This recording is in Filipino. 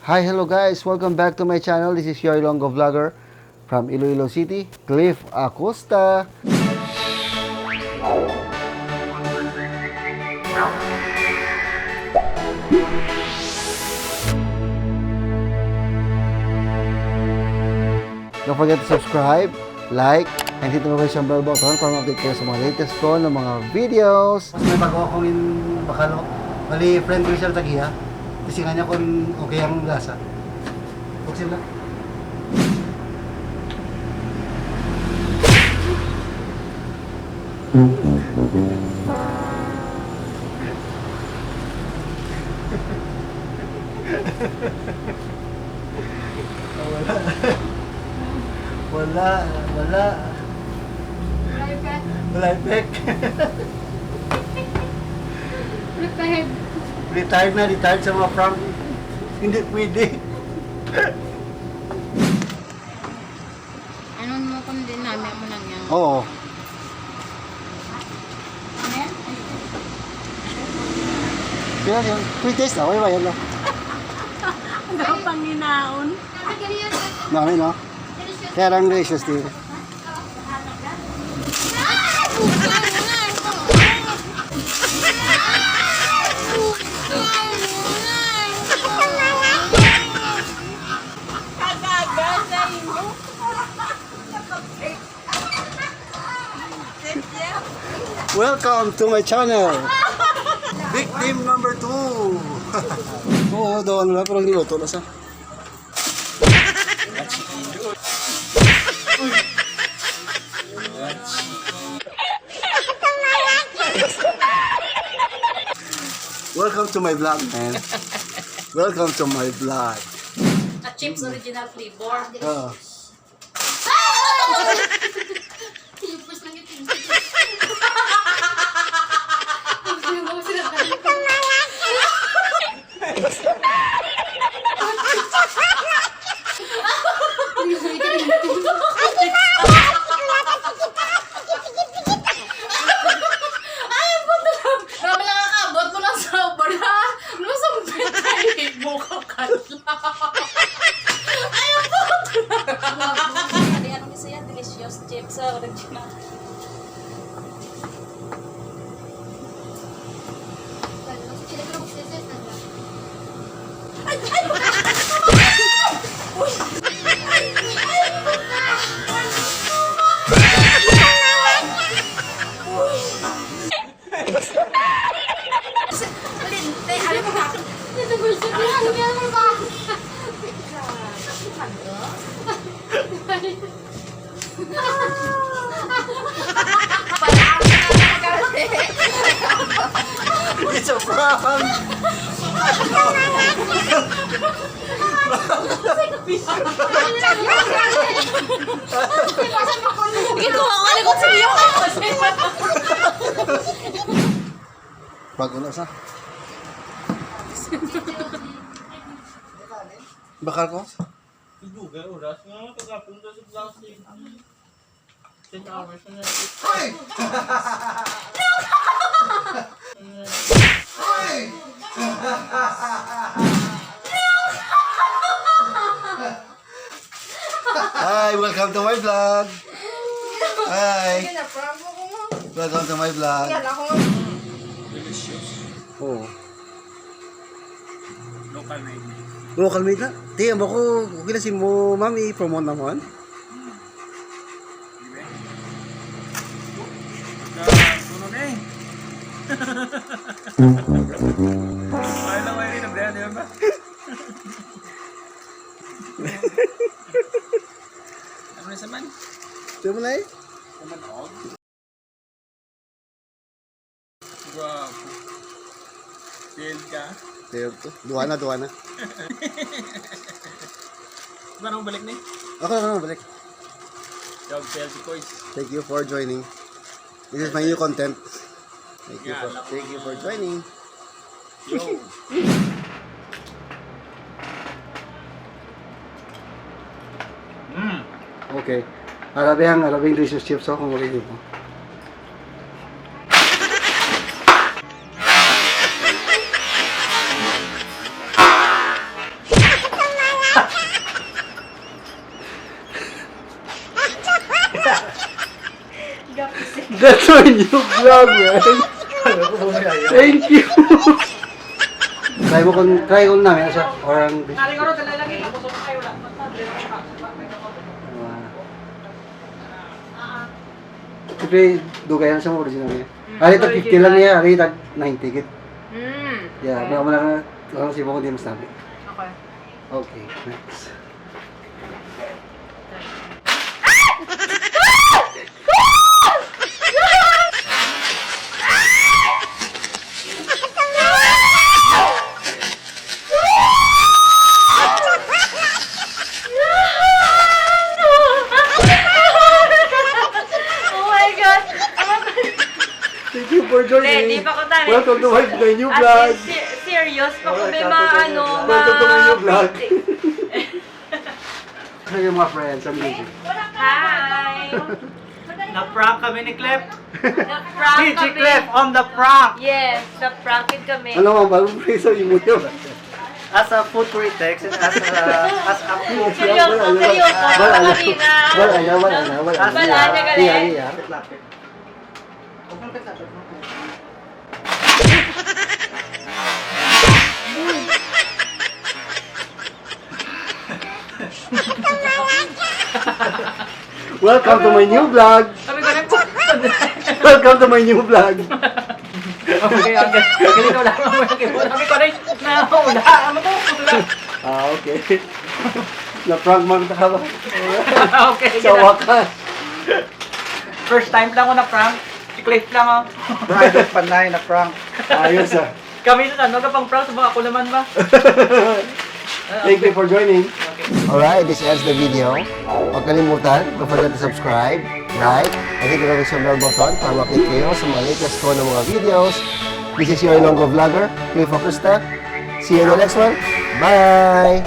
Hi, hello guys! Welcome back to my channel. This is your Ilonggo vlogger from Iloilo City, Kliff Acusta. Don't forget to subscribe, like, and hit the notification bell button para ma-update kayo sa mga latest ko ng mga videos. May bago akong bakalo. Bali, friend ko siya tagiya. Kasi nga niya kung okay ang lasa. Huwag sila. Wala. Wala effect. Retired sa mga prank. Hindi pwede. Ano mo kung din namin mo lang yan? Oo. Amen? Yan. 3 days na. Wala ba yan lang? Ang daw panginaon. Mami, no? Kaya lang gracious din. Welcome to my channel. Victim number 2. Oo, doon na pero niluto na siya. Welcome to my vlog, man. Welcome to my vlog. A chips original flavor. Oh. Chips original. It's a prank! Ito ang alikot sa iyo. Bago na siya. Bakal ko? Juga oras nga pagkapunta sa plastic. 10 hours na yan. Hoy! Hoy! Hi, welcome to my vlog. Hi. Welcome to my vlog. Delicious. Oh. Local made. Local made na. Tiyan mo ko, kilasin mo, ma'am, i-promote naman. Puno na eh. Ay lang may rin ang brand yun ba? Ano na saman? Tiyan mo na eh. Saman og? Guwapo. Failed ka? Tiyan to. Duwa na. Ba nang balik na eh? Ako na balik. Dog failed si Kois. Thank you for joining. This is my new content. Thank you for joining. Yo! Okay. Arabing delicious chips ako kung makikita mo. That's my new vlog, man. Thank you. Try ko namin siya. Orang Siyempre, dugayan sa mga original niya. Ari tag 50 lang niya, ari tag 90 kit. Yeah, mga mga si mo ko din mas nabi. Okay. Okay, next. Oh my God! Thank you for joining. Hindi pa ko tayo. Welcome to my new vlog. Serious? Baka may mga ano, Welcome to my new vlog. Ano yung mga friends, ang music. Hi! Na-prank kami ni Kliff. Na-prank DJ kami. Kliff on the prank. Yes, na-pranked kami. Ano mga bagong preso yung muyo? As a food critic and as a food Seryoso, seryoso. Kanina. Wala na. Wala na, galing. Welcome to my new vlog. Sabi ko rin po. Welcome to my new vlog. Okay, ang ganito lang ang mga kibot. Sabi ko rin, nauna. Ano to? Okay. Na-prank man ka ba? Okay, Sa wakas. First time lang ako na-prank. Si Kliff lang ako. Private Panay na prank. Ayos ah. Kami sa ano ka pang prank, sa mga ako naman ba? Thank you for joining. Alright, this ends the video. Huwag kalimutan, don't forget to subscribe, like, and hit the notification bell button para ma-update kayo sa mga latest ko ng mga videos. This is your Ilonggo vlogger, Kliff Acusta. See you in the next one. Bye!